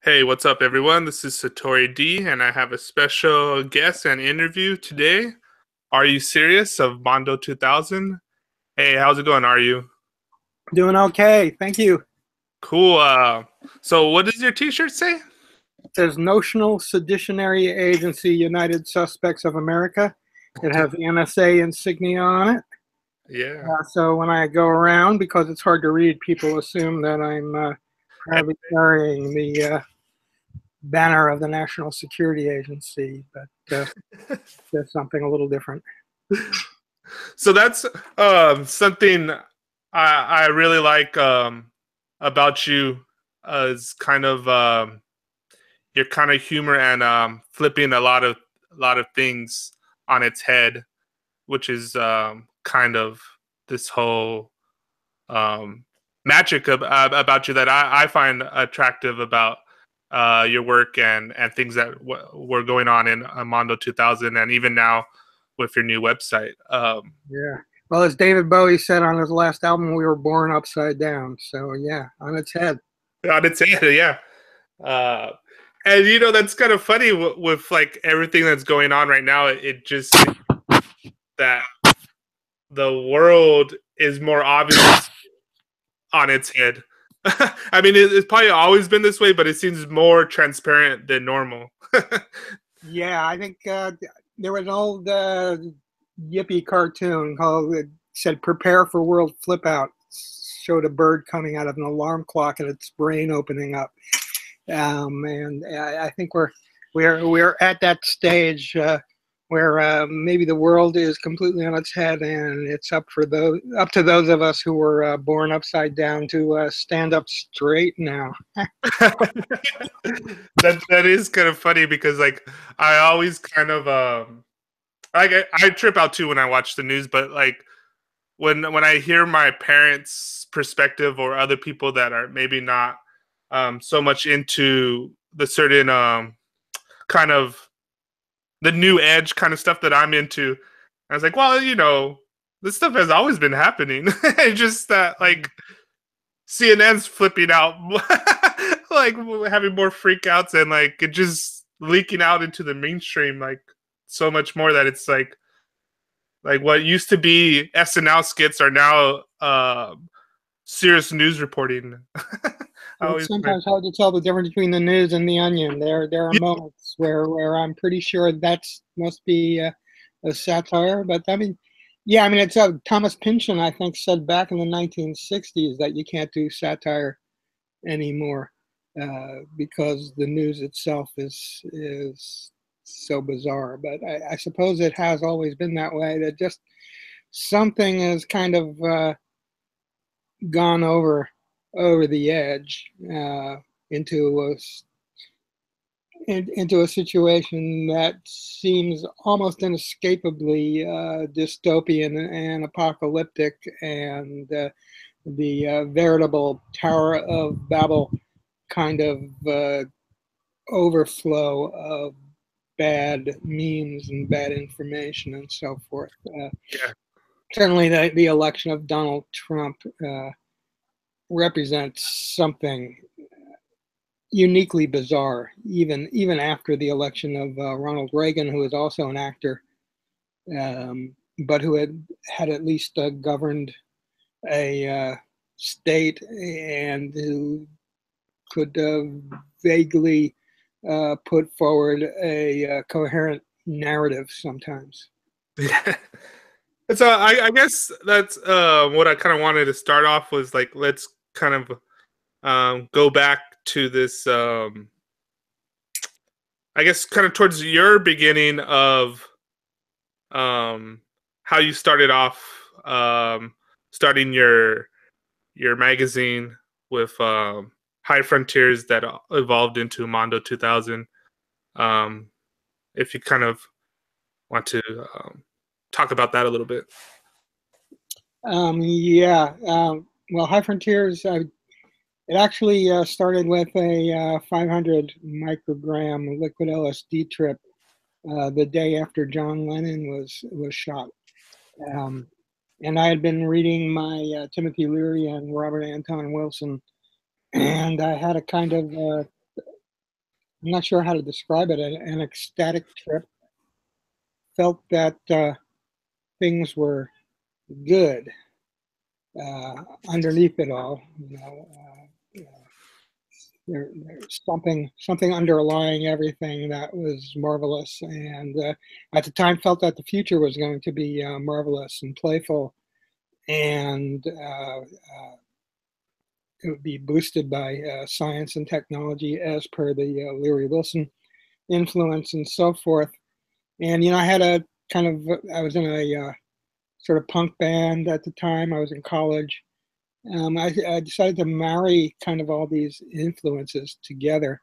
Hey, what's up, everyone? This is SatoriD, and I have a special guest and interview today. Are you serious of Mondo 2000? Hey, how's it going? Are you Doing okay, thank you. cool? So what does your T-shirt say? It says Notional Seditionary Agency United Suspects of America. It has the NSA insignia on it. Yeah, So when I go around, because it's hard to read, people assume that I'm proudly carrying the banner of the National Security Agency, but there's something a little different. so that's something I really like about you is kind of your kind of humor and flipping a lot of things on its head, which is kind of this whole um, magic about you that I find attractive about your work and things that were going on in Mondo 2000 and even now with your new website. Yeah. Well, as David Bowie said on his last album, we were born upside down. So yeah, on its head. On its head, yeah. Uh, and that's kind of funny with like everything that's going on right now. It just seems that the world is more obvious on its head. I mean, it's probably always been this way, but it seems more transparent than normal. Yeah, I think there was an old yippie cartoon called it said "Prepare for World Flipout." Showed a bird coming out of an alarm clock and its brain opening up, and I think we're at that stage where maybe the world is completely on its head, and it's up to those of us who were born upside down to stand up straight now. That is kind of funny because like I always kind of like I trip out too when I watch the news, but like when I hear my parents' perspective or other people that are maybe not so much into the certain kind of the new edge kind of stuff that I'm into, I was like, well, this stuff has always been happening. It's just that like CNN's flipping out, like having more freakouts and like it just leaking out into the mainstream like so much more that it's like what used to be SNL skits are now serious news reporting. I It's always find, sometimes hard to tell the difference between the news and the onion. There are yeah, moments where I'm pretty sure that's must be a satire. But I mean, yeah, I mean it's Thomas Pynchon I think said back in the 1960s that you can't do satire anymore because the news itself is so bizarre. But I suppose it has always been that way. That just something has kind of gone over the edge into into a situation that seems almost inescapably dystopian and apocalyptic, and the veritable Tower of Babel kind of overflow of bad memes and bad information and so forth. yeah. Certainly, the election of Donald Trump represents something uniquely bizarre, even after the election of Ronald Reagan, who is also an actor, but who had at least governed a state and who could vaguely put forward a coherent narrative sometimes. Yeah. So I guess that's what I kind of wanted to start off was like let's kind of go back to this I guess kind of towards your beginning of um, how you started off starting your magazine with High Frontiers that evolved into Mondo 2000. Um, if you kind of want to talk about that a little bit. Yeah. Well, High Frontiers, it actually started with a 500 microgram liquid LSD trip the day after John Lennon was shot. Um, and I had been reading my Timothy Leary and Robert Anton Wilson, and I had a kind of I'm not sure how to describe it, an ecstatic trip. Felt that things were good underneath it all. There's something underlying everything that was marvelous, and at the time felt that the future was going to be marvelous and playful, and it would be boosted by science and technology as per the Leary Wilson influence and so forth. And I had I was in a sort of punk band at the time. I was in college. I decided to marry kind of all these influences together,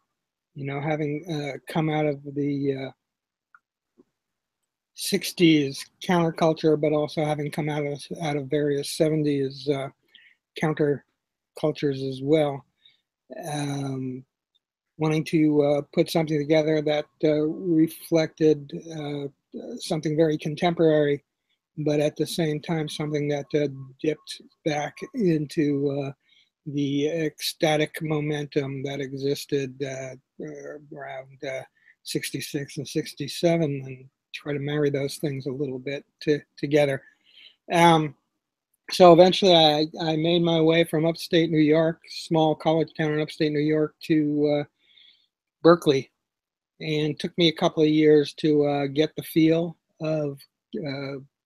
having come out of the 60s counterculture, but also having come out of various 70s countercultures as well. Wanting to put something together that reflected something very contemporary, but at the same time something that dipped back into the ecstatic momentum that existed around 66 and 67, and try to marry those things a little bit together. So eventually I made my way from upstate New York, small college town in upstate New York, to Berkeley, and it took me a couple of years to get the feel of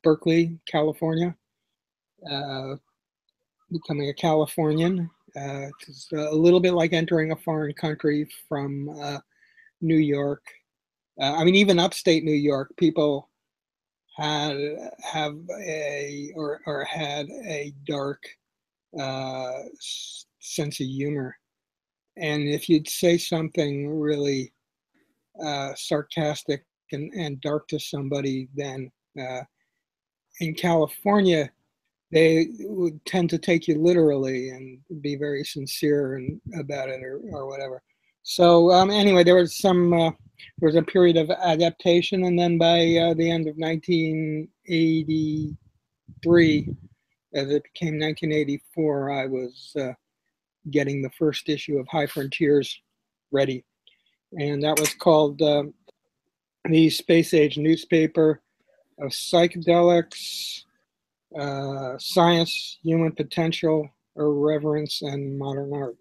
Berkeley, California, becoming a Californian. It's a little bit like entering a foreign country from New York. I mean, even upstate New York, people had a dark sense of humor, and if you'd say something really sarcastic and dark to somebody, then in California, they would tend to take you literally and be very sincere about it or whatever. So anyway, there was a period of adaptation, and then by the end of 1983, as it became 1984, I was getting the first issue of High Frontiers ready, and that was called the Space Age Newspaper of Psychedelics, Science, Human Potential, Irreverence, and Modern Art.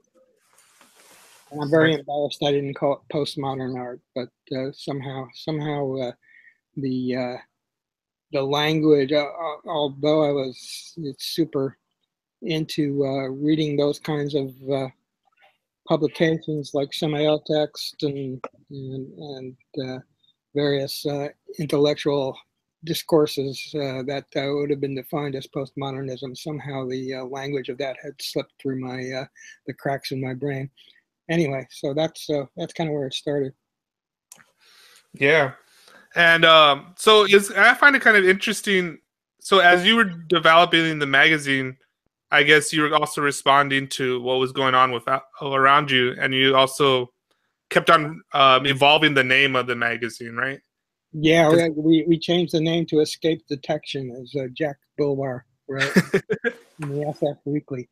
And I'm very embarrassed I didn't call it postmodern art, but somehow the language, although I was super into reading those kinds of publications like semiotext and various intellectual discourses that would have been defined as postmodernism. Somehow the language of that had slipped through the cracks in my brain. Anyway, so that's kind of where it started. Yeah, and so I find it kind of interesting. So as you were developing the magazine, I guess you were also responding to what was going on around you, and you also kept on evolving the name of the magazine, right? Yeah, we changed the name to Escape Detection as Jack Bulbar, right? In the SF Weekly,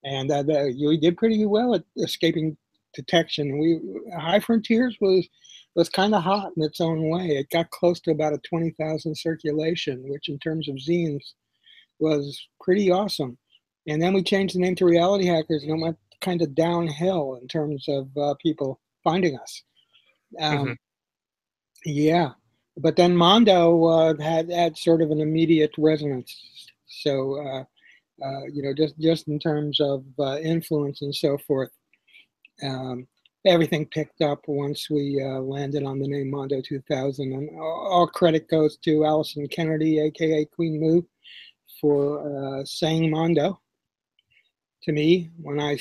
and you did pretty well at escaping detection. High Frontiers was kind of hot in its own way. It got close to about a 20,000 circulation, which in terms of zines was pretty awesome. And then we changed the name to Reality Hackers, and it went kind of downhill in terms of people finding us. Yeah, but then Mondo had sort of an immediate resonance. So just in terms of influence and so forth, everything picked up once we landed on the name Mondo 2000. And all credit goes to Allison Kennedy, aka Queen Moo, for saying Mondo to me when I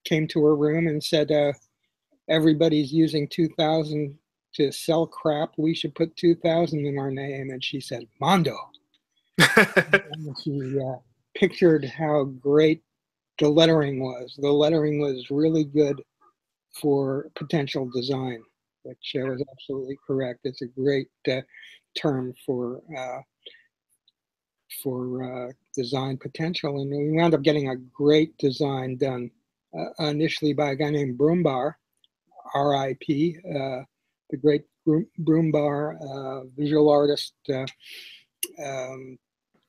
came to her room and said, everybody's using 2000 to sell crap. We should put 2000 in our name. And she said, Mondo. And she pictured how great the lettering was. The lettering was really good for potential design, which was absolutely correct. It's a great term for design potential. And we wound up getting a great design done initially by a guy named Brumbar, RIP, the great Broombar, visual artist um,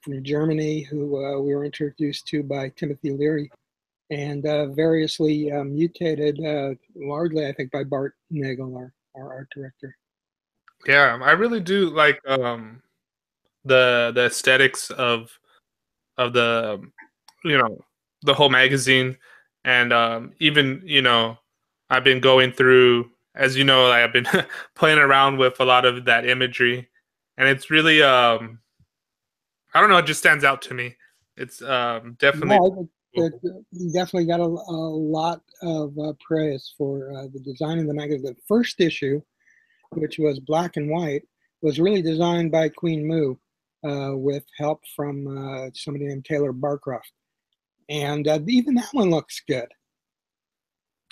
from Germany, who we were introduced to by Timothy Leary, and variously mutated, largely, I think, by Bart Nagel, our art director. Yeah, I really do like the aesthetics of the you know the whole magazine, and even I've been going through, as you know, I've been playing around with a lot of that imagery, and it's really I don't know, it just stands out to me. It's Yeah, definitely I think cool. that you definitely got a lot of praise for the design of the magazine. The first issue, which was black and white, was really designed by Queen Moo with help from somebody named Taylor Barcroft. And even that one looks good.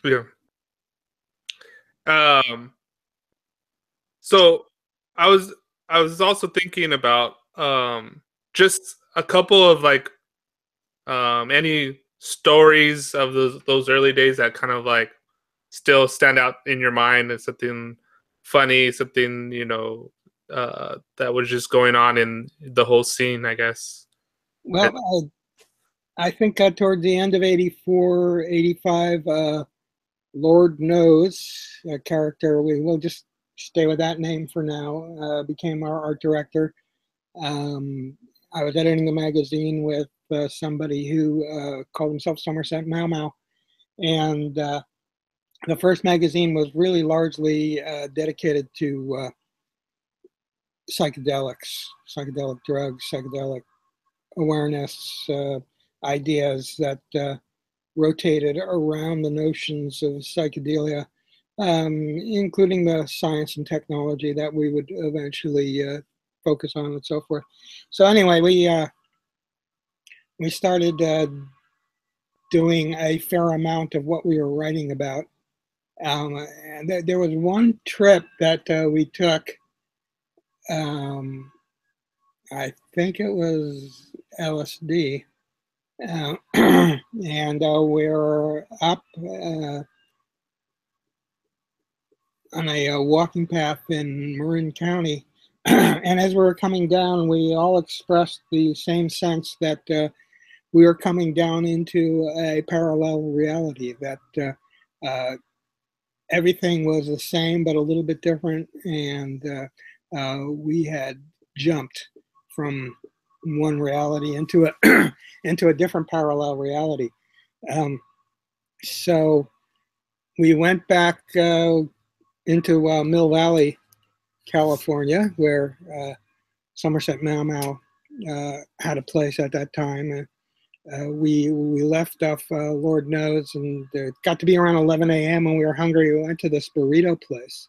Yeah. Um, so I was I was also thinking about just a couple of like any stories of those early days that kind of like still stand out in your mind as something funny, something that was just going on in the whole scene, I guess. Well, I think toward the end of 84, 85, Lord Knows, a character, we will just stay with that name for now, became our art director. I was editing the magazine with somebody who called himself Somerset Mau Mau. And the first magazine was really largely dedicated to psychedelics, psychedelic drugs, psychedelic awareness, ideas that rotated around the notions of psychedelia, including the science and technology that we would eventually focus on and so forth. So anyway, we started doing a fair amount of what we were writing about. And there was one trip that we took. I think it was LSD. And we're up on a walking path in Marin County. And as we were coming down, we all expressed the same sense that we were coming down into a parallel reality, that everything was the same but a little bit different, and we had jumped from one reality into a into a different parallel reality. So we went back into Mill Valley, California, where Somerset Mau Mau had a place at that time. We left off Lord Knows, and it got to be around 11 a.m. and we were hungry. We went to this burrito place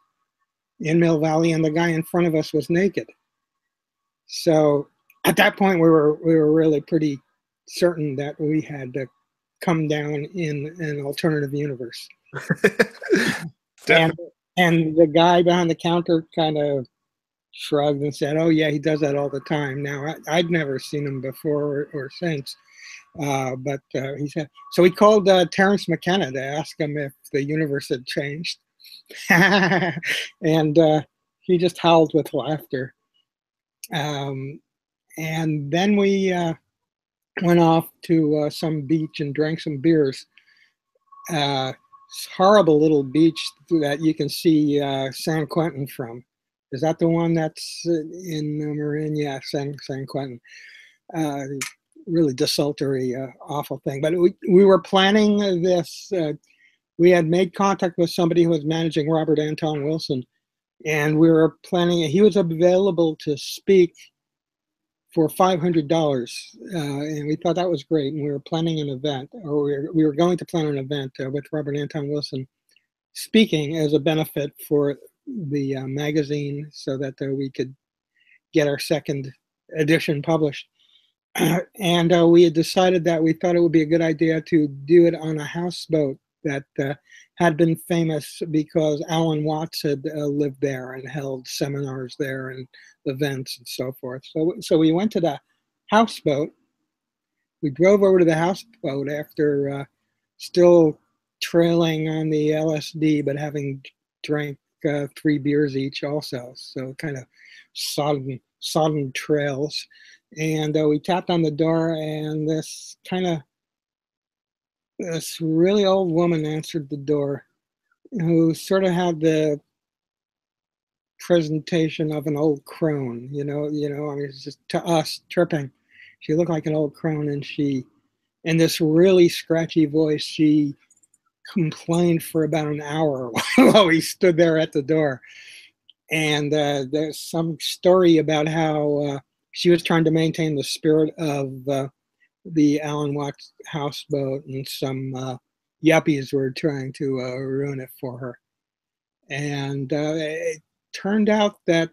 in Mill Valley, and the guy in front of us was naked. So at that point, we were really pretty certain that we had come down in an alternative universe. and the guy behind the counter kind of shrugged and said, "Oh yeah, he does that all the time." Now I'd never seen him before or since. But he said, so he called Terence McKenna to ask him if the universe had changed. And he just howled with laughter. And then we went off to some beach and drank some beers. Horrible little beach that you can see San Quentin from. Is that the one that's in Marin? Yeah, San Quentin. Really desultory, awful thing. But we were planning this. We had made contact with somebody who was managing Robert Anton Wilson, and we were planning. He was available to speak for $500, and we thought that was great. And we were planning an event, or we were going to plan an event with Robert Anton Wilson speaking as a benefit for the magazine, so that we could get our second edition published. And we had decided that we thought it would be a good idea to do it on a houseboat that had been famous because Alan Watts had lived there and held seminars there and events and so forth. So we went to the houseboat. We drove over to the houseboat after still trailing on the LSD, but having drank 3 beers each also. So kind of sodden trails. And we tapped on the door, and this really old woman answered the door, who sort of had the presentation of an old crone. I mean, it's just to us tripping. She looked like an old crone, and in this really scratchy voice, she complained for about an hour while we stood there at the door. And there's some story about how she was trying to maintain the spirit of the Alan Watts houseboat, and some yuppies were trying to ruin it for her. And it turned out that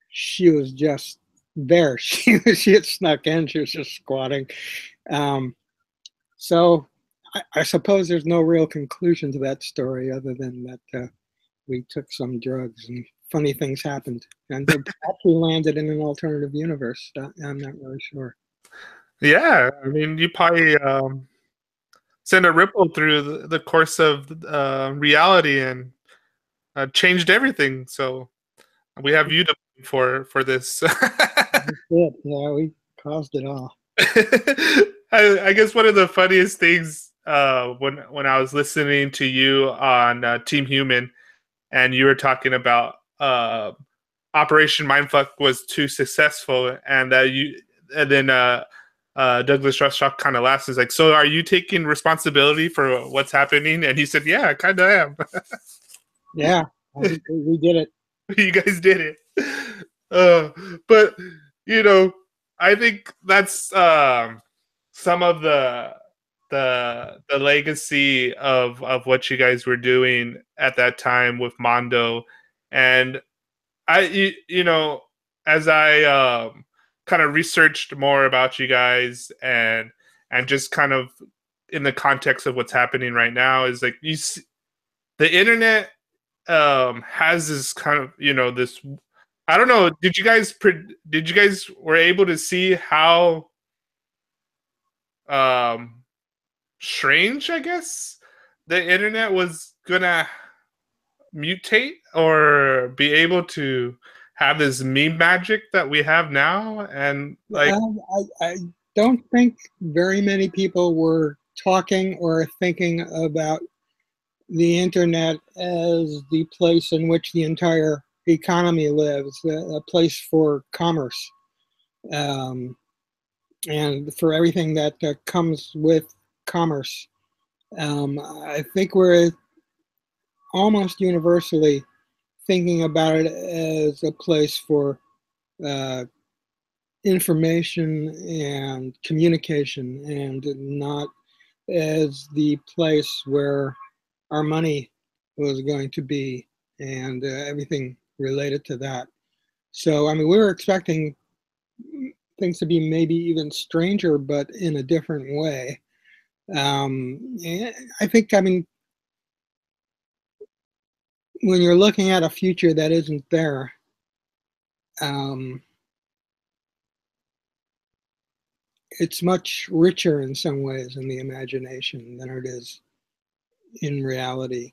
she was just there. She had snuck in. She was just squatting. So I suppose there's no real conclusion to that story other than that we took some drugs and funny things happened. And perhaps we landed in an alternative universe. I'm not really sure. Yeah, I mean, you probably sent a ripple through the course of reality and changed everything. So we have you to blame for this. Yeah, we caused it all. I guess one of the funniest things when I was listening to you on Team Human, and you were talking about Operation Mindfuck was too successful, and then Douglas Rushkoff kind of laughs. Is like, so are you taking responsibility for what's happening? And he said, yeah, I kind of am. Yeah, we did it. You guys did it. But I think that's some of the legacy of what you guys were doing at that time with Mondo. And as I kind of researched more about you guys, and just kind of in the context of what's happening right now, is like the internet has this kind of this. I don't know. Did you guys were able to see how strange, I guess, the internet was gonna mutate or be able to have this meme magic that we have now? And like, I don't think very many people were talking or thinking about the internet as the place in which the entire economy lives, a place for commerce, and for everything that comes with commerce. I think we're almost universally thinking about it as a place for information and communication, and not as the place where our money was going to be, and everything related to that. So, I mean, we were expecting things to be maybe even stranger, but in a different way. And I think, I mean, when you're looking at a future that isn't there, it's much richer in some ways in the imagination than it is in reality.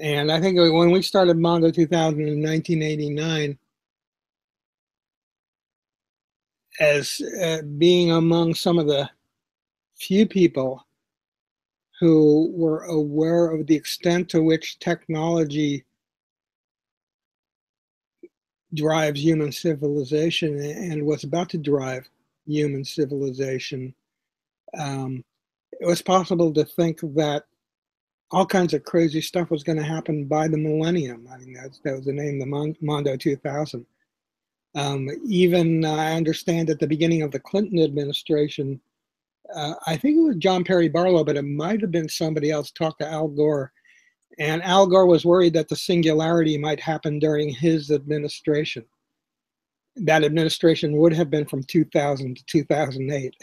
And I think when we started Mondo 2000 in 1989, as being among some of the few people who were aware of the extent to which technology drives human civilization and was about to drive human civilization, it was possible to think that all kinds of crazy stuff was going to happen by the millennium. I mean, that was the name, the Mondo 2000. Even I understand at the beginning of the Clinton administration, I think it was John Perry Barlow, but it might have been somebody else, talked to Al Gore. And Al Gore was worried that the singularity might happen during his administration. That administration would have been from 2000 to 2008.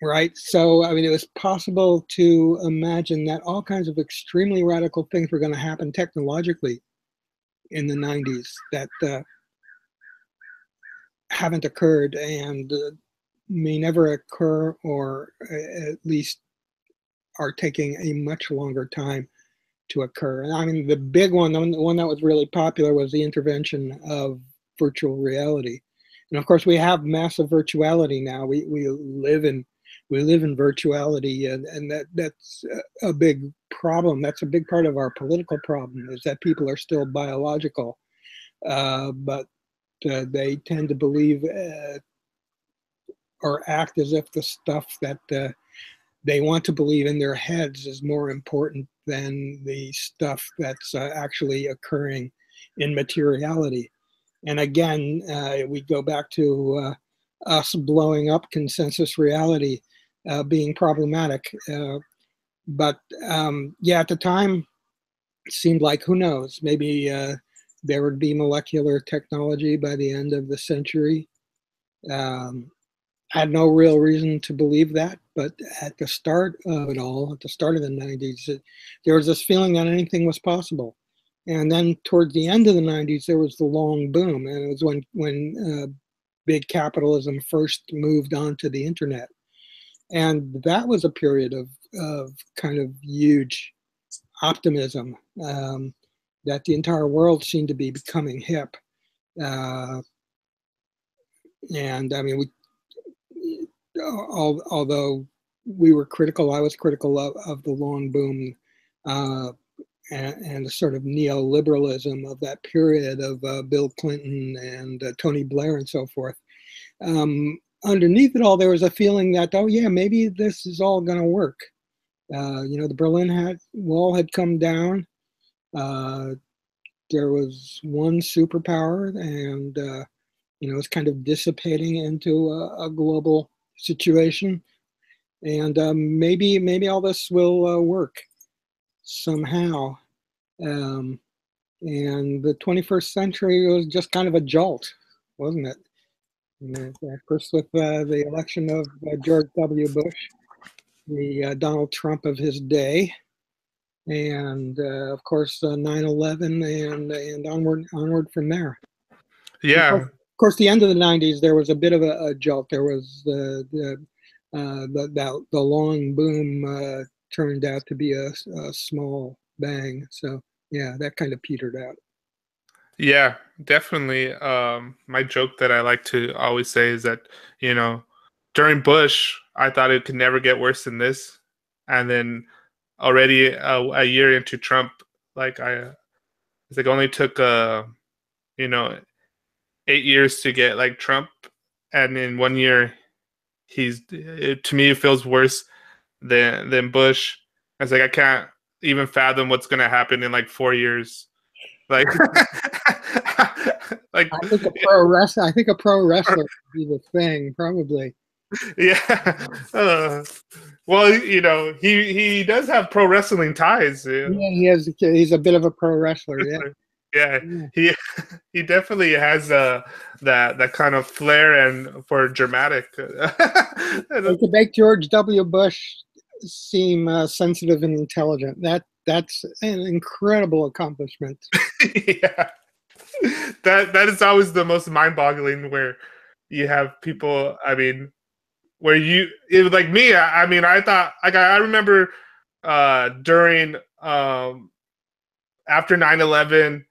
Right? So, I mean, it was possible to imagine that all kinds of extremely radical things were going to happen technologically in the 90s that haven't occurred, and may never occur, or at least are taking a much longer time to occur. And I mean, the big one, the one that was really popular, was the intervention of virtual reality. And of course, we have massive virtuality now. We live in virtuality, and that's a big problem. That's a big part of our political problem, is that people are still biological, but they tend to believe or act as if the stuff that they want to believe in their heads is more important than the stuff that's actually occurring in materiality. And again, we go back to us blowing up consensus reality being problematic. But yeah, at the time, it seemed like, who knows, maybe there would be molecular technology by the end of the century. I had no real reason to believe that, but at the start of it all, at the start of the 90s, there was this feeling that anything was possible. And then towards the end of the 90s, there was the long boom, and it was when big capitalism first moved onto the internet. And that was a period of kind of huge optimism, that the entire world seemed to be becoming hip. And I mean, although we were critical, I was critical of the long boom and the sort of neoliberalism of that period of Bill Clinton and Tony Blair and so forth. Underneath it all, there was a feeling that, oh yeah, maybe this is all going to work. The Berlin Wall had come down. There was one superpower, and it was kind of dissipating into a global situation, and maybe all this will work somehow. And the 21st century was just kind of a jolt, wasn't it? First with the election of George W. Bush, the Donald Trump of his day, and of course 9/11, and onward from there. Yeah. Of course, the end of the 90s, there was a bit of a jolt. There was the long boom turned out to be a small bang. So yeah, that kind of petered out. Yeah, definitely. My joke that I like to always say is that, during Bush, I thought it could never get worse than this. And then already a year into Trump, it's like only took, 8 years to get like Trump. And in 1 year, to me, it feels worse than Bush. It's like, I can't even fathom what's going to happen in like 4 years. Like, I think a pro wrestler would be the thing, probably. Yeah. Well, he does have pro wrestling ties. Yeah, he's a bit of a pro wrestler. Yeah. Yeah, he definitely has that kind of flair and for dramatic. To make George W. Bush seem sensitive and intelligent, that's an incredible accomplishment. Yeah, that is always the most mind-boggling, where you have people. I mean, where it was like me. I mean, I thought, like, I remember during after 9/11.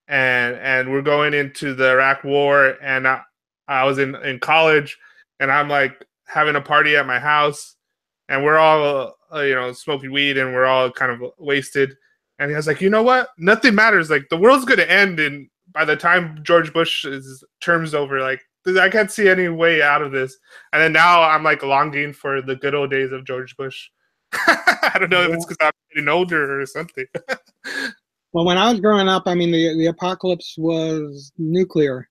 And we're going into the Iraq War, and I was in college, and I'm like having a party at my house, and we're all smoking weed, and we're all kind of wasted. And he was like, you know what? Nothing matters. Like, the world's going to end, and by the time George Bush's term's over, like, I can't see any way out of this. And then now I'm like longing for the good old days of George Bush. I don't know if it's because I'm getting older or something. Well, when I was growing up, I mean, the apocalypse was nuclear,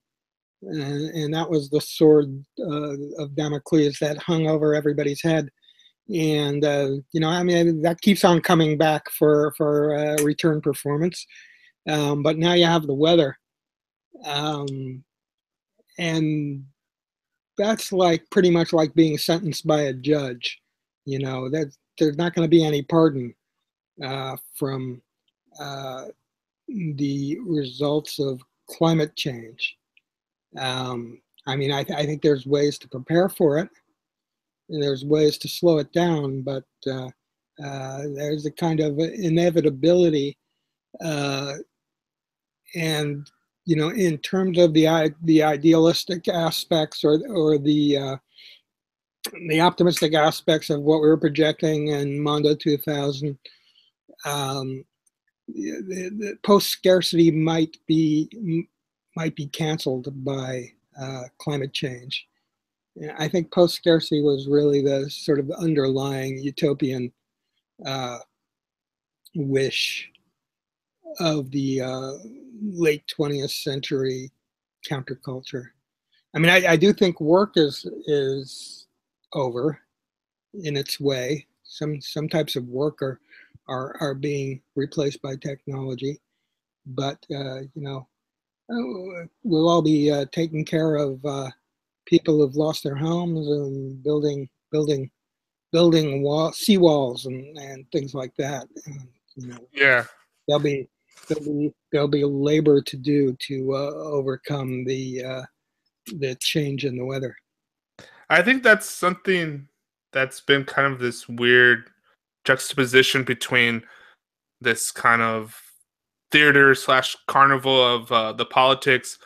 and that was the sword of Damocles that hung over everybody's head. And I mean, that keeps on coming back for return performance. But now you have the weather, and that's like pretty much like being sentenced by a judge. That there's not going to be any pardon from the results of climate change. I mean, I think there's ways to prepare for it, and there's ways to slow it down, but There's a kind of inevitability, uh, and in terms of the idealistic aspects or the optimistic aspects of what we were projecting in Mondo 2000, the post scarcity might be canceled by climate change. I think post scarcity was really the sort of underlying utopian wish of the late 20th century counterculture. I mean, I do think work is over in its way. Some types of work are being replaced by technology, but we'll all be taking care of people who've lost their homes and building seawalls and things like that. Yeah. There'll be labor to do to overcome the change in the weather. I think that's something that's been kind of this weird juxtaposition between this kind of theater slash carnival of the politics,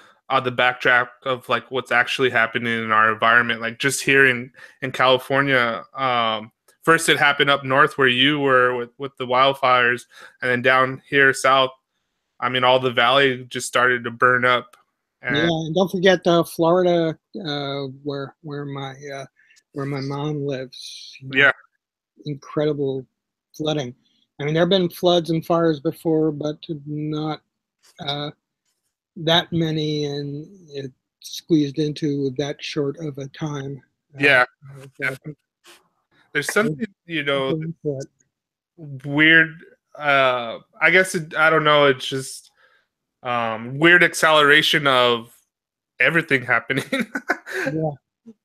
the backdrop of like what's actually happening in our environment. Like just here in California, first it happened up north where you were with the wildfires, and then down here south, I mean, all the valley just started to burn up. Yeah, and don't forget Florida, where my mom lives. Yeah, incredible flooding. I mean, there have been floods and fires before, but not that many, and it squeezed into that short of a time. yeah. So There's something, weird. I guess I don't know. It's just weird acceleration of everything happening. Yeah.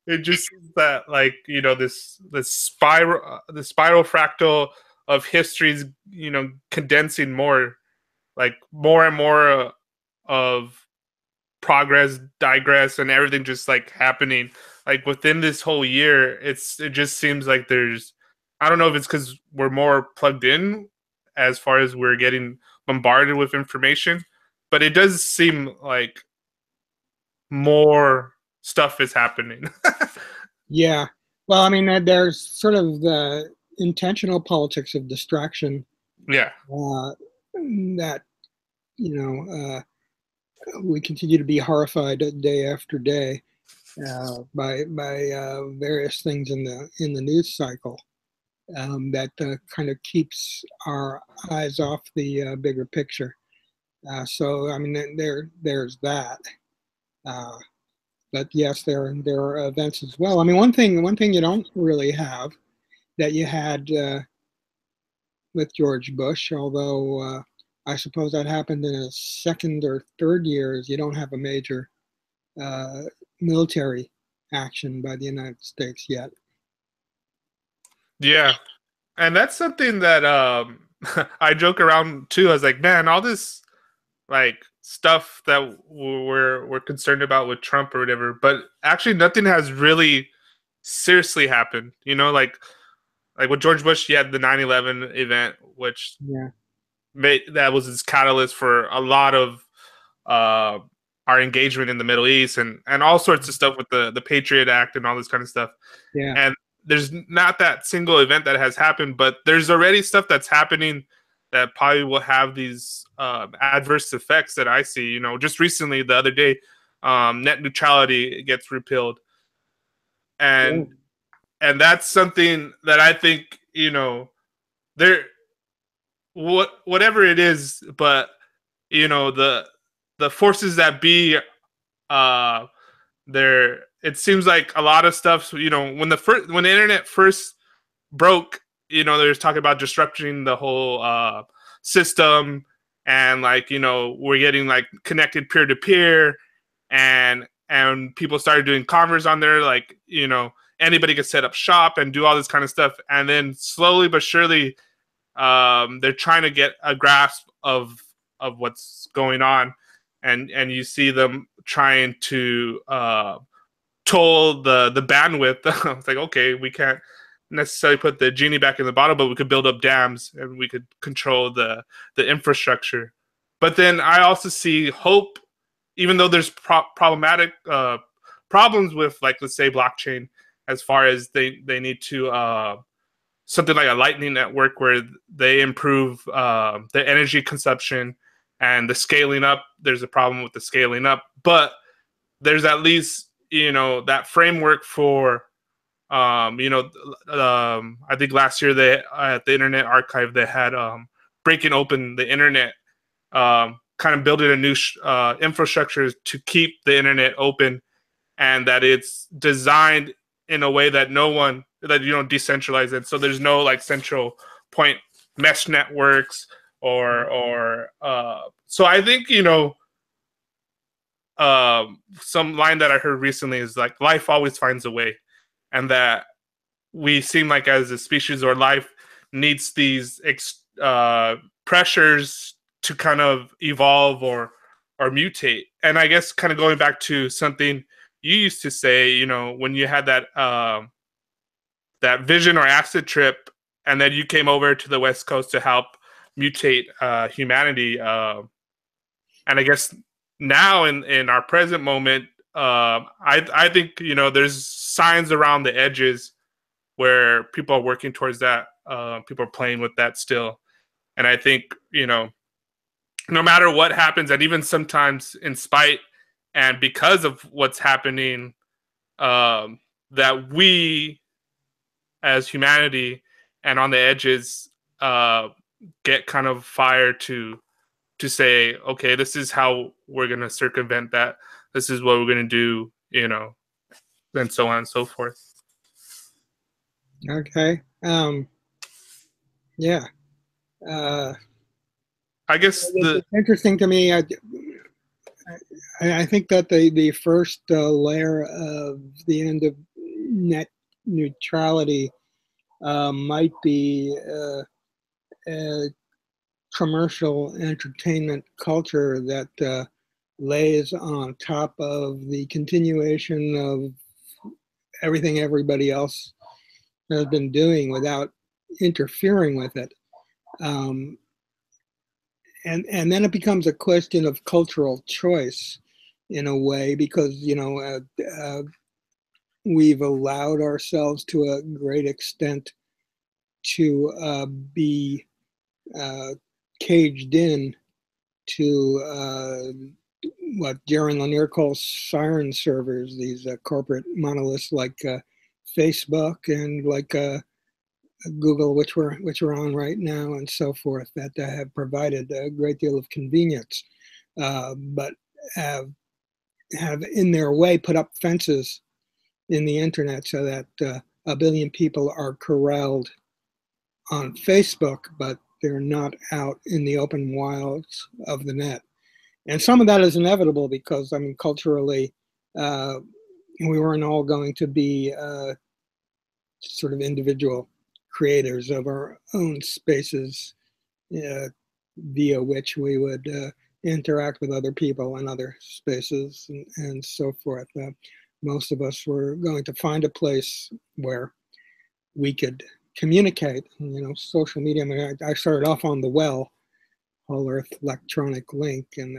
It just seems that like this spiral, the spiral fractal of history's condensing more, like more and more of progress, digress, and everything just like happening like within this whole year. It just seems like there's, I don't know if it's because we're more plugged in as far as we're getting bombarded with information, but it does seem like more stuff is happening. Yeah. Well, I mean, there's sort of the intentional politics of distraction. Yeah. That we continue to be horrified day after day by various things in the news cycle that kind of keeps our eyes off the bigger picture. So I mean, there's that. But yes, there are events as well. I mean, one thing you don't really have that you had with George Bush, although I suppose that happened in his second or third years. You don't have a major military action by the United States yet. Yeah, and that's something that I joke around too. I was like, man, all this like stuff that we're concerned about with Trump or whatever, but actually nothing has really seriously happened. Like with George Bush, he had the 9/11 event, which that was his catalyst for a lot of our engagement in the Middle East and all sorts of stuff with the Patriot Act and all this kind of stuff. Yeah. And there's not that single event that has happened, but there's already stuff that's happening that probably will have these adverse effects that I see. Just recently, the other day, net neutrality gets repealed, and that's something that I think there, whatever it is, but the forces that be, there. It seems like a lot of stuff. When the internet first broke, there's talking about disrupting the whole system, and like we're getting like connected peer to peer, and people started doing commerce on there, like anybody could set up shop and do all this kind of stuff, and then slowly but surely they're trying to get a grasp of what's going on, and you see them trying to toll the bandwidth. It's like, okay, we can't necessarily put the genie back in the bottle, but we could build up dams and we could control the infrastructure. But then I also see hope, even though there's problematic problems with, like, let's say blockchain, as far as they need to something like a lightning network where they improve the energy consumption and the scaling up. There's a problem with the scaling up, but there's at least, that framework for I think last year they at the Internet Archive they had breaking open the internet, kind of building a new infrastructure to keep the internet open, and that it's designed in a way that decentralize it. So there's no like central point mesh networks or so I think, some line that I heard recently is like life always finds a way, and that we seem like as a species or life needs these pressures to kind of evolve or mutate. And I guess kind of going back to something you used to say, when you had that vision or acid trip, and then you came over to the West Coast to help mutate humanity. And I guess now in our present moment, I think there's signs around the edges where people are working towards that. People are playing with that still, and I think no matter what happens, and even sometimes in spite and because of what's happening, that we as humanity and on the edges get kind of fired to say, okay, this is how we're going to circumvent that. This is what we're going to do, and so on and so forth. Okay. Yeah. I guess it's interesting to me. I think that the first layer of the end of net neutrality might be a commercial entertainment culture that lays on top of the continuation of everything everybody else has been doing without interfering with it. And then it becomes a question of cultural choice in a way, because we've allowed ourselves to a great extent to be caged in to what Jaron Lanier calls siren servers, these corporate monoliths like Facebook and like Google, which we're on right now, and so forth, that have provided a great deal of convenience, but have in their way put up fences in the internet so that a billion people are corralled on Facebook, but they're not out in the open wilds of the net. And some of that is inevitable because, culturally, we weren't all going to be sort of individual creators of our own spaces via which we would interact with other people in other spaces and so forth. Most of us were going to find a place where we could communicate. Social media. I started off on the Whole Earth Electronic Link, and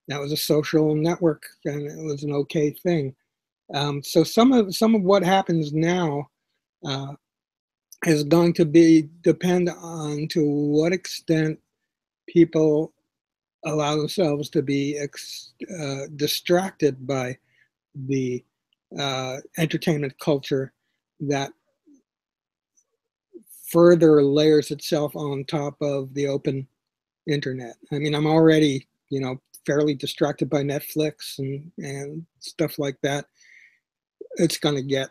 that was a social network, and it was an okay thing. So some of what happens now is going to depend on to what extent people allow themselves to be distracted by the entertainment culture that further layers itself on top of the open internet. I'm already, fairly distracted by Netflix and stuff like that. It's going to get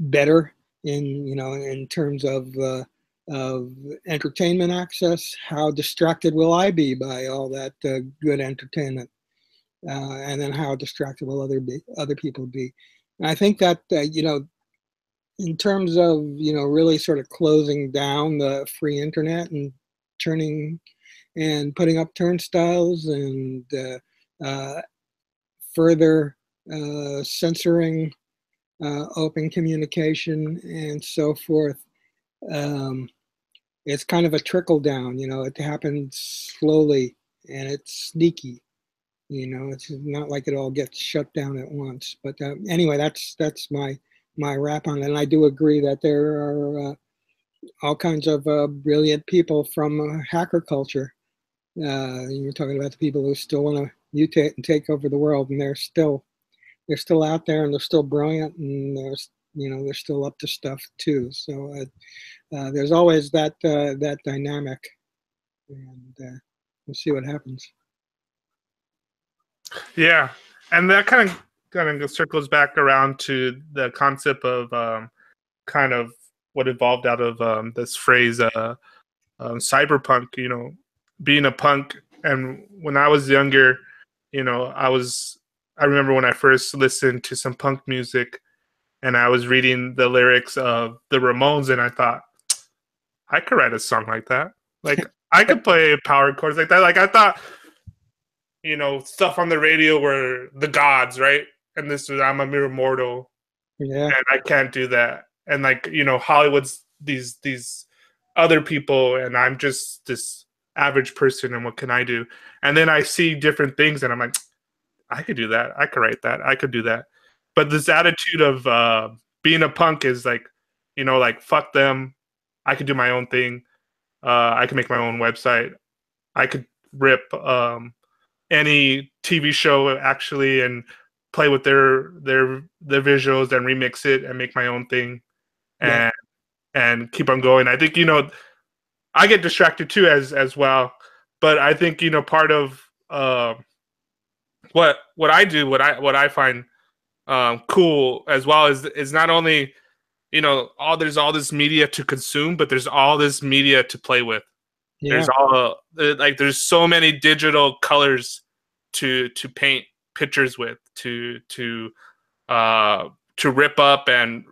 better in terms of entertainment access. How distracted will I be by all that good entertainment? And then how distracted will other people be? And I think that, in terms of, really sort of closing down the free internet and putting up turnstiles and further censoring open communication and so forth. Um, it's kind of a trickle down, it happens slowly and it's sneaky. It's not like it all gets shut down at once. But anyway, that's my wrap on it. And I do agree that there are all kinds of brilliant people from hacker culture. You're talking about the people who still want to mutate and take over the world, and they're still out there, and they're still brilliant, and they're still up to stuff too. So there's always that dynamic, and we'll see what happens. Yeah, and that kind of circles back around to the concept of kind of what evolved out of this phrase, cyberpunk. Being a punk, and when I was younger, I remember when I first listened to some punk music, and I was reading the lyrics of the Ramones, and I thought, I could write a song like that. Like, I could play power chords like that. Like, I thought, stuff on the radio were the gods, right? And I'm a mere mortal, Yeah, and I can't do that. And Hollywood's these other people, and I'm just this average person, and what can I do? And then I see different things, and I'm like, I could do that. I could write that. I could do that. But this attitude of being a punk is like, like, fuck them. I could do my own thing. I could make my own website. I could rip any TV show actually and play with their visuals and remix it and make my own thing and keep on going. I think I get distracted too as well, but I think part of what I do, what I find cool as well is not only there's all this media to consume, but there's all this media to play with. yeah, There's so many digital colors to paint pictures with, to rip up and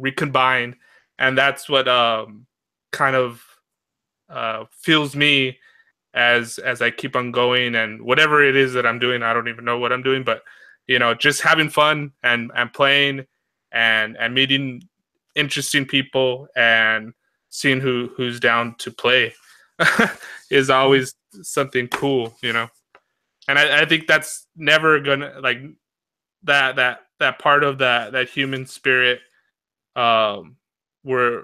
recombine, and that's what kind of fuels me as I keep on going, and whatever it is that I'm doing. I don't even know what I'm doing, but just having fun and playing and meeting interesting people and seeing who's down to play is always something cool, and I think that's never gonna, like, that part of that human spirit, where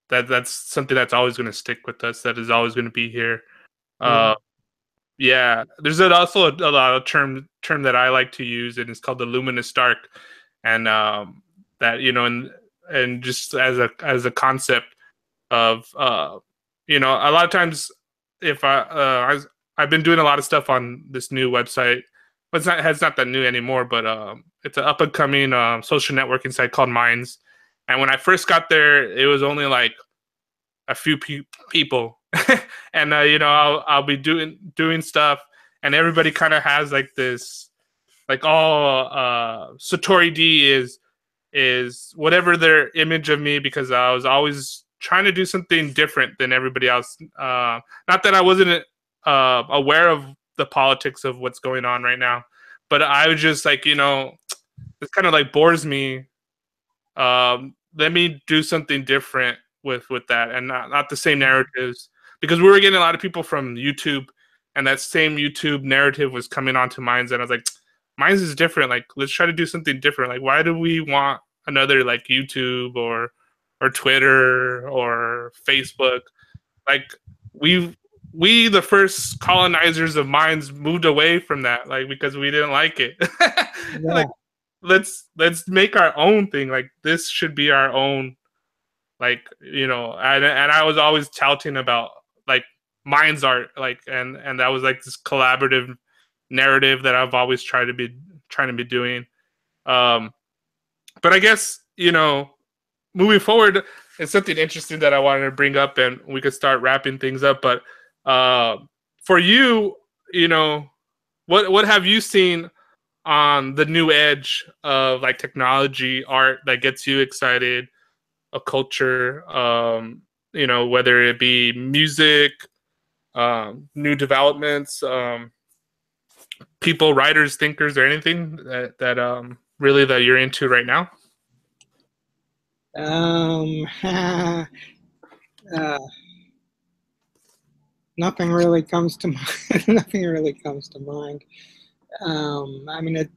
that's something that's always going to stick with us, that is always going to be here. Yeah, there's also a lot of term that I like to use, and it's called the luminous dark, and that and just as a concept of a lot of times, if I've been doing a lot of stuff on this new website. It's not that new anymore, but it's an up and coming social networking site called Minds. And when I first got there, it was only like a few people, and I'll be doing stuff, and everybody kind of has like this, like, SatoriD is whatever their image of me, because I was always trying to do something different than everybody else. Not that I wasn't aware of the politics of what's going on right now, but I was just like, this kind of like bores me. Let me do something different with that, and not the same narratives, because we were getting a lot of people from YouTube, and that same YouTube narrative was coming onto Minds, and I was like, Minds is different. Like, let's try to do something different. Like, why do we want another like YouTube or Twitter or Facebook? Like, we the first colonizers of Minds moved away from that, like, because we didn't like it. yeah. Like, let's make our own thing. Like, this should be our own, like, and I was always touting about like Minds art, like, and that was like this collaborative narrative that I've always trying to be doing. But I guess, moving forward, it's something interesting that I wanted to bring up, and we could start wrapping things up. But for you, what have you seen on the new edge of like technology, art that gets you excited, a culture, whether it be music, new developments, people, writers, thinkers, or anything that really that you're into right now? Um, uh, nothing really comes to mind. Nothing really comes to mind. I mean,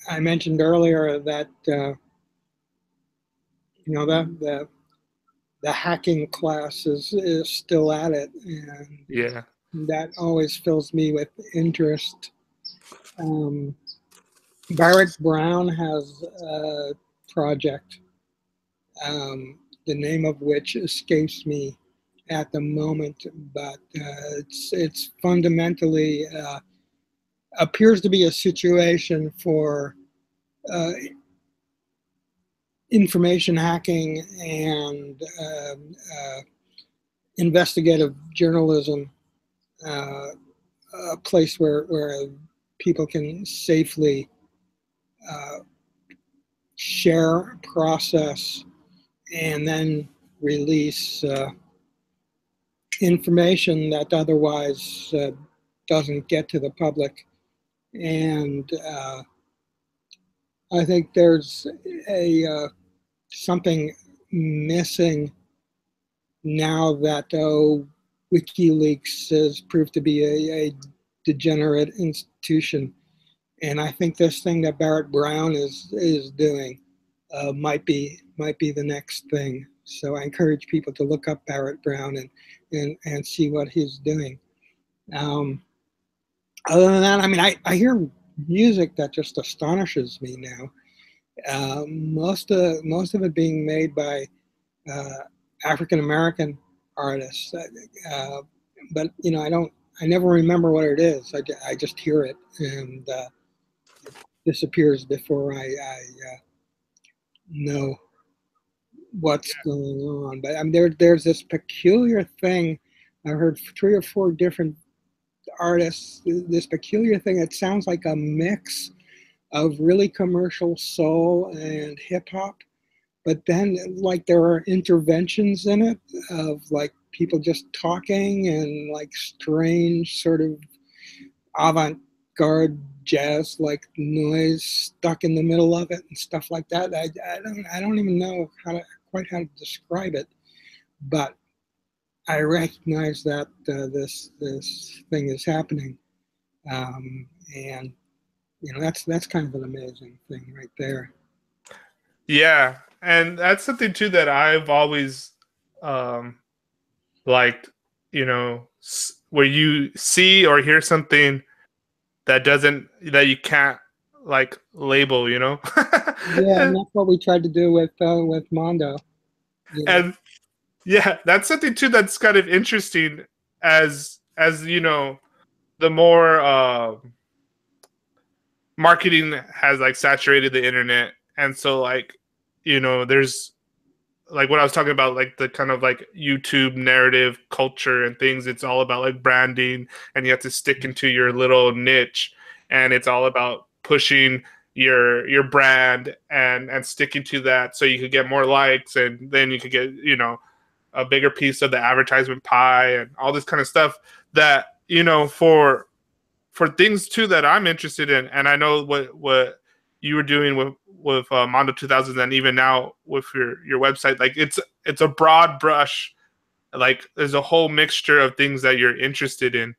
I mentioned earlier that the hacking class is still at it, and Yeah. that always fills me with interest. Um, Barrett Brown has a project, the name of which escapes me at the moment, but it's fundamentally appears to be a situation for uh, information hacking and investigative journalism, uh, a place where people can safely uh, share, process, and then release information that otherwise doesn't get to the public. And I think there's a something missing now that WikiLeaks has proved to be a degenerate institution. And I think this thing that Barrett Brown is doing might be the next thing. So I encourage people to look up Barrett Brown and see what he's doing. Um, Other than that, I mean, I hear music that just astonishes me now. Most of it being made by uh, African American artists, but I never remember what it is. I just hear it and it disappears before I know what's going on. But I mean, there's this peculiar thing. I heard three or four different artists. This peculiar thing. It sounds like a mix of really commercial soul and hip hop, but then like there are interventions in it of like people just talking and like strange sort of avant-garde jazz like noise stuck in the middle of it and stuff like that. I don't even know how to describe it, but I recognize that this thing is happening, and that's kind of an amazing thing right there. Yeah, and that's something too that I've always um liked, where you see or hear something that you can't like label, Yeah, and that's what we tried to do with Mondo. You know, and yeah, that's something too that's kind of interesting as the more marketing has like saturated the internet, and so like there's like what I was talking about, like the kind of like YouTube narrative culture and things. It's all about like branding, and you have to stick into your little niche, and it's all about pushing your brand and sticking to that so you could get more likes, and then you could get a bigger piece of the advertisement pie and all this kind of stuff that for things too that I'm interested in, and I know what you were doing with Mondo 2000, and even now with your website. Like it's a broad brush. Like there's a whole mixture of things that you're interested in.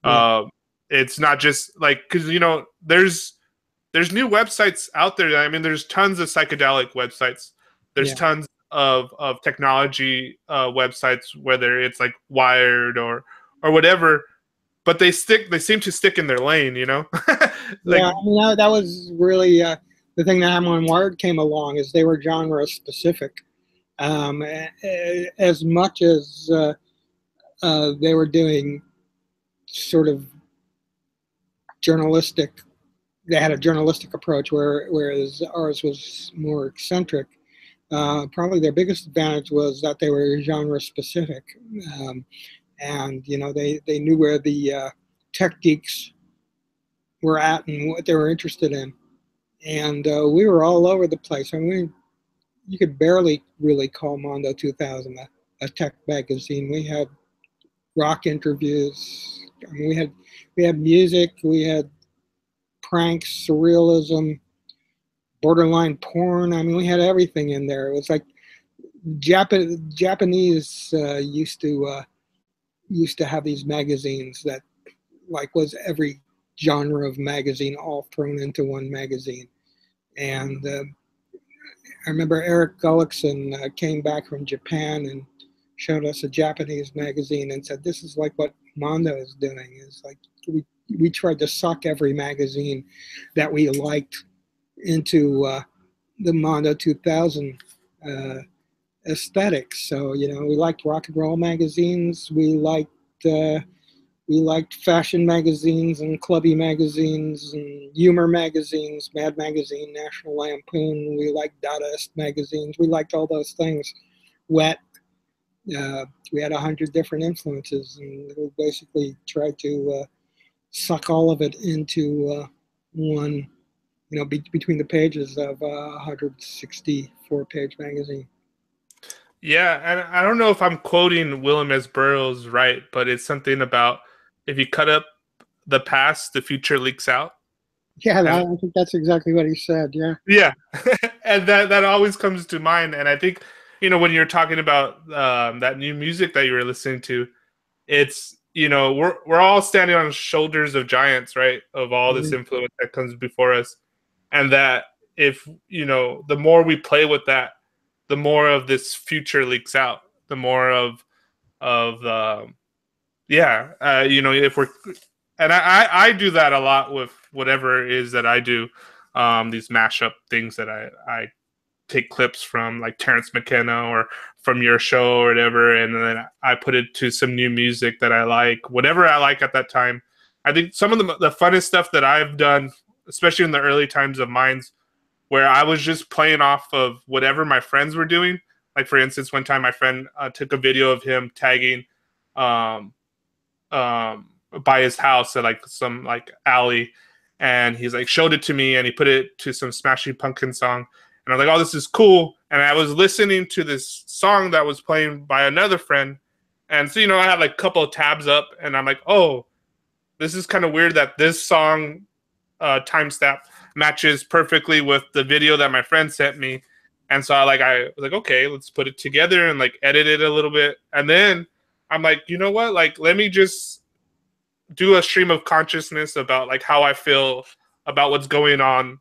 yeah, It's not just like because there's new websites out there. I mean, there's tons of psychedelic websites. There's yeah, tons of technology websites, whether it's like Wired or whatever, but they seem to stick in their lane. Like yeah. I mean, that was really the thing that happened when Wired came along is they were genre specific, as much as they were doing sort of journalistic. They had a journalistic approach, whereas ours was more eccentric. Probably their biggest advantage was that they were genre specific, um, and they knew where the tech geeks were at and what they were interested in, and we were all over the place. I mean, you could barely really call Mondo 2000 a tech magazine. We had rock interviews. I mean, we had music, we had pranks, surrealism, borderline porn. I mean, we had everything in there. It was like Japanese used to have these magazines that like was every genre of magazine all thrown into one magazine. And I remember Eric Gullickson came back from Japan and showed us a Japanese magazine and said, "This is like what Mondo is doing. It's like we tried to suck every magazine that we liked into the Mondo 2000 aesthetics. So we liked rock and roll magazines. We liked fashion magazines and clubby magazines and humor magazines, Mad Magazine, National Lampoon. We liked Dadaist magazines. We liked all those things. Wet. We had 100 different influences, and we basically tried to suck all of it into one, between the pages of a 164-page magazine. Yeah, and I don't know if I'm quoting Willem S. Burroughs right, but it's something about if you cut up the past, the future leaks out. Yeah, I think that's exactly what he said. Yeah. Yeah, and that always comes to mind. And I think when you're talking about that new music that you were listening to, it's we're all standing on the shoulders of giants, right? Of all this influence that comes before us, and that if the more we play with that, the more of this future leaks out. The more of if we're, and I do that a lot with whatever it is that I do, these mashup things that I take clips from, like Terrence McKenna or from your show or whatever, and then I put it to some new music that I like, whatever I like at that time. I think some of the funnest stuff that I've done, especially in the early times of Minds, where I was just playing off of whatever my friends were doing. Like, for instance, one time my friend took a video of him tagging by his house at like some like alley, and he's like showed it to me, and he put it to some Smashing Pumpkins song, and I was like, oh, this is cool. And I was listening to this song that was playing by another friend, and so I had like a couple of tabs up, and I'm like, oh, this is kind of weird that this song timestamp matches perfectly with the video that my friend sent me. And so I was like, okay, let's put it together and like edit it a little bit. And then I'm like, you know what? Like, let me just do a stream of consciousness about like how I feel about what's going on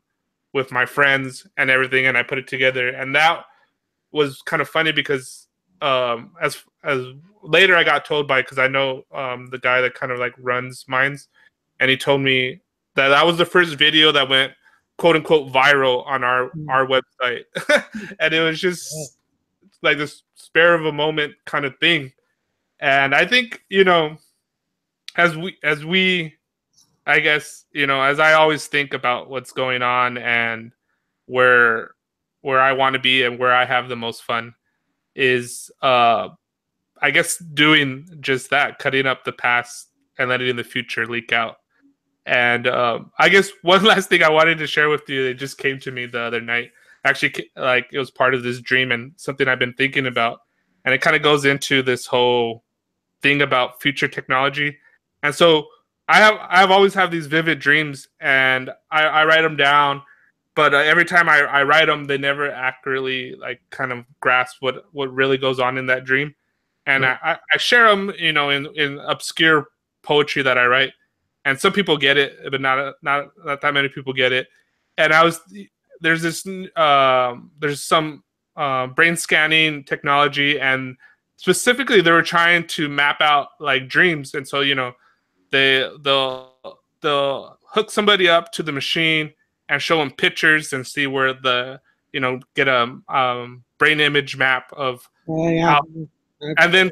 with my friends and everything. And I put it together. And that was kind of funny because as later I got told because I know the guy that kind of like runs Minds, and he told me that was the first video that went quote unquote viral on our website. And it was just like this spare of a moment kind of thing. And I think, as we I guess, as I always think about what's going on and where I want to be and where I have the most fun is I guess doing just that, cutting up the past and letting the future leak out. And I guess one last thing I wanted to share with you, it just came to me the other night. Actually, like it was part of this dream and something I've been thinking about. And it kind of goes into this whole thing about future technology. And so I've always have these vivid dreams, and I write them down. But every time I write them, they never accurately like kind of grasp what really goes on in that dream. And I share them, in obscure poetry that I write. And some people get it, but not that many people get it. And there's some brain scanning technology, and specifically they were trying to map out like dreams. And so they'll hook somebody up to the machine and show them pictures and see where get a brain image map of how, and then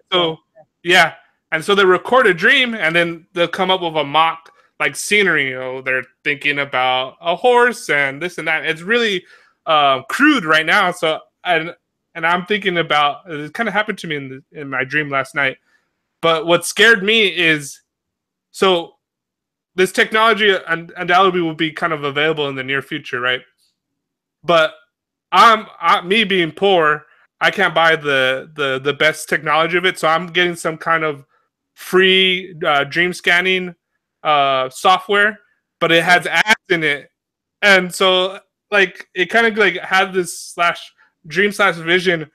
and so they record a dream, and then they'll come up with a mock like scenery. They're thinking about a horse and this and that. It's really crude right now. So and I'm thinking about it. Kind of happened to me in my dream last night. But what scared me is, so this technology undoubtedly will be kind of available in the near future, right? But me being poor, I can't buy the best technology of it, so I'm getting some kind of free dream scanning software, but it has ads in it. And so like it kind of like had this slash dream slash vision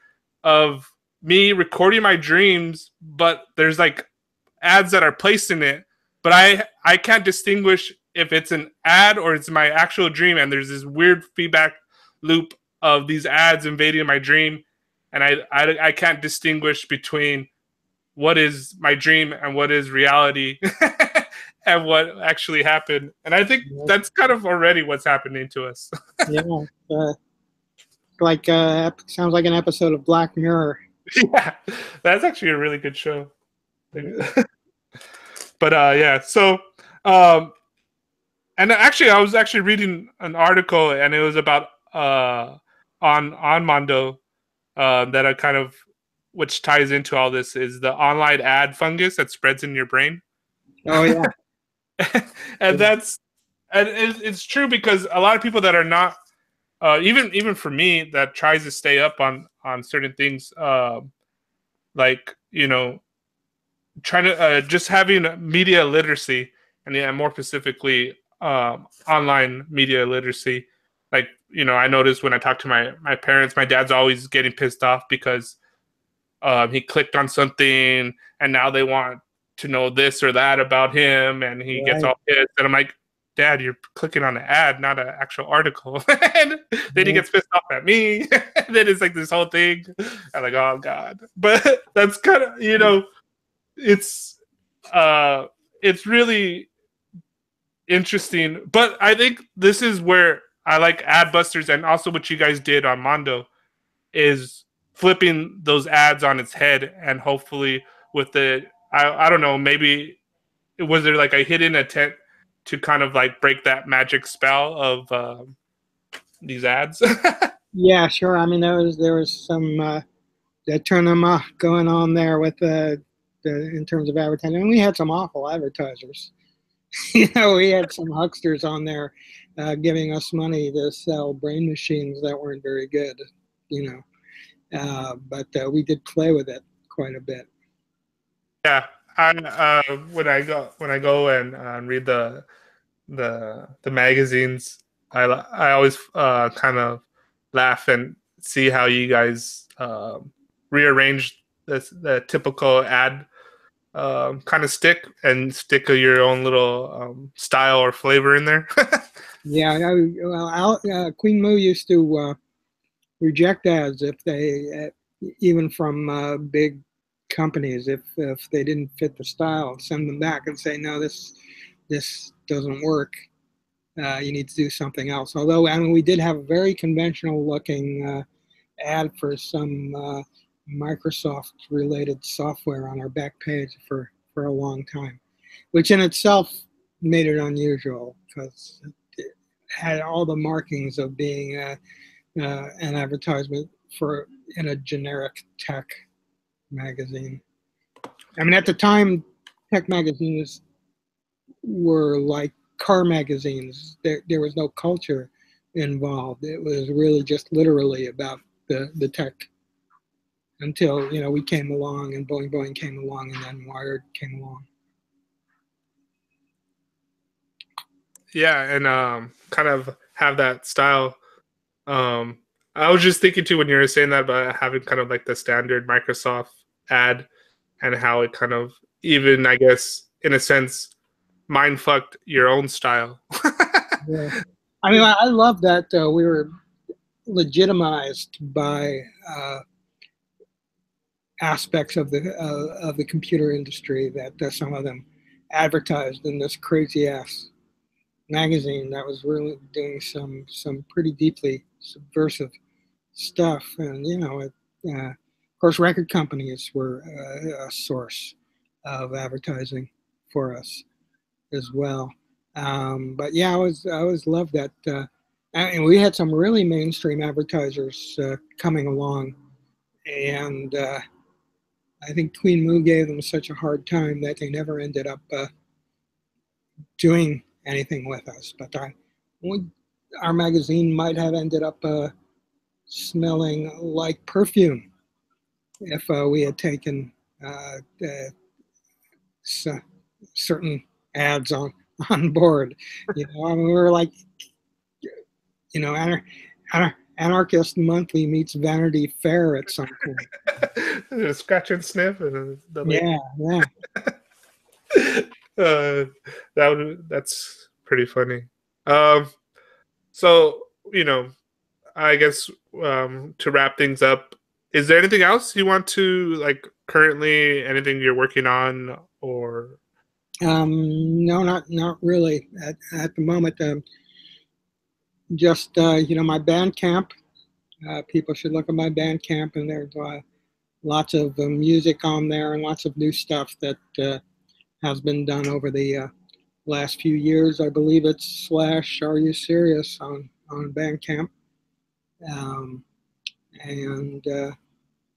of me recording my dreams, but there's like ads that are placed in it, but I can't distinguish if it's an ad or it's my actual dream, and there's this weird feedback loop of these ads invading my dream, and I can't distinguish between what is my dream and what is reality and what actually happened. And I think that's kind of already what's happening to us. Yeah, like sounds like an episode of Black Mirror. Yeah, that's actually a really good show. But yeah, so and actually I was actually reading an article, and it was about on Mondo that I kind of, which ties into all this, is the online ad fungus that spreads in your brain. Oh yeah. And that's, and it's true, because a lot of people that are not even for me, that tries to stay up on certain things, like, you know, trying to just having media literacy, and yeah, more specifically online media literacy. Like, you know, I noticed when I talk to my parents, my dad's always getting pissed off because he clicked on something and now they want to know this or that about him, and he gets all pissed. And I'm like, Dad, you're clicking on an ad, not an actual article. And then he gets pissed off at me. And then it's like this whole thing. I'm like, oh God. But that's kind of, you know, it's really interesting. But I think this is where I like Adbusters, and also what you guys did on Mondo is flipping those ads on its head, and hopefully with the I don't know, maybe was there like a hidden intent to kind of like break that magic spell of these ads? Yeah, sure. I mean, there was some tournament going on there with in terms of advertising. And we had some awful advertisers. You know, we had some hucksters on there giving us money to sell brain machines that weren't very good. You know, but we did play with it quite a bit. Yeah, I when I go and read the magazines, I always kind of laugh and see how you guys rearrange the typical ad kind of stick your own little style or flavor in there. Yeah, Queen Moo used to reject ads if they, even from big companies, if they didn't fit the style, send them back and say, no, this doesn't work. You need to do something else. Although, I mean, we did have a very conventional looking ad for some Microsoft related software on our back page for a long time, which in itself made it unusual because it had all the markings of being an advertisement in a generic tech magazine. I mean, at the time, tech magazines were like car magazines. There was no culture involved. It was really just literally about the tech, until, you know, we came along and Boing Boing came along and then Wired came along. Yeah, and kind of have that style. I was just thinking too when you were saying that about having kind of like the standard Microsoft ad, and how it kind of, even, I guess, in a sense, mind fucked your own style. Yeah. I mean, I love that we were legitimized by aspects of the computer industry, that some of them advertised in this crazy ass magazine that was really doing some pretty deeply subversive stuff. And, you know, of course, record companies were a source of advertising for us as well. But yeah, I always loved that. And we had some really mainstream advertisers coming along, and I think Queen Moo gave them such a hard time that they never ended up doing anything with us. But our magazine might have ended up smelling like perfume if we had taken certain ads on board. You know, I mean, we were like, you know, Anarchist Monthly meets Vanity Fair at some point. Scratch and sniff, and the lady. Yeah, yeah. That's pretty funny. Um, so I guess to wrap things up, is there anything else you want to like currently? Anything you're working on, or? No, not really at the moment. Just my Bandcamp. People should look at my Bandcamp, and there's lots of music on there and lots of new stuff that has been done over the last few years. I believe it's /Are You Serious on Bandcamp. And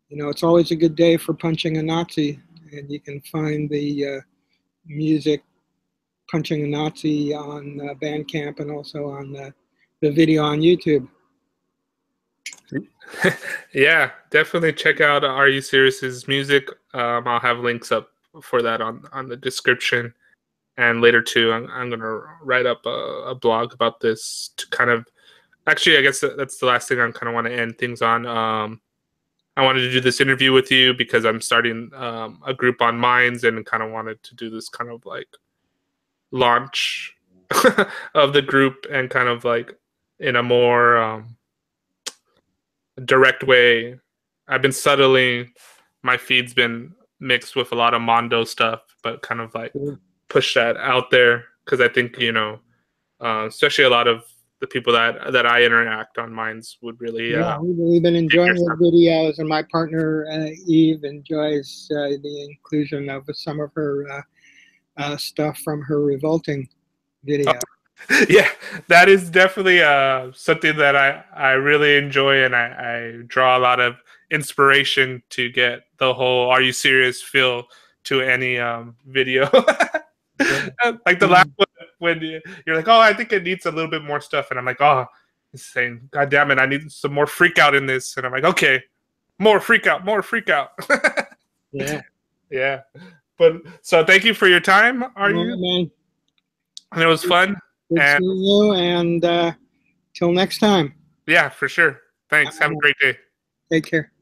it's always a good day for punching a Nazi, and you can find the music Punching a Nazi on Bandcamp and also on the video on YouTube. Yeah, definitely check out Are You Serious's music. I'll have links up for that on the description, and later too I'm gonna write up a blog about this to kind of, actually I guess that's the last thing I kind of want to end things on. I wanted to do this interview with you because I'm starting a group on Minds, and kind of wanted to do this kind of like launch of the group, and kind of like in a more direct way. I've been subtly, my feed's been mixed with a lot of Mondo stuff, but kind of like push that out there, because I think especially a lot of the people that I interact on Minds would really we've been enjoying the videos, and my partner Eve enjoys the inclusion of some of her stuff from her Revolting video. Yeah, that is definitely something that I really enjoy, and I draw a lot of inspiration to get the whole "Are You Serious" feel to any video. Like the last one, when you're like, oh, I think it needs a little bit more stuff, and I'm like, oh, it's saying, God damn it, I need some more freak out in this, and I'm like, okay, more freak out. Yeah. But so thank you for your time. Are you? Man. And it was fun. Good seeing you, and till next time. Yeah, for sure. Thanks. Have a great day. Take care.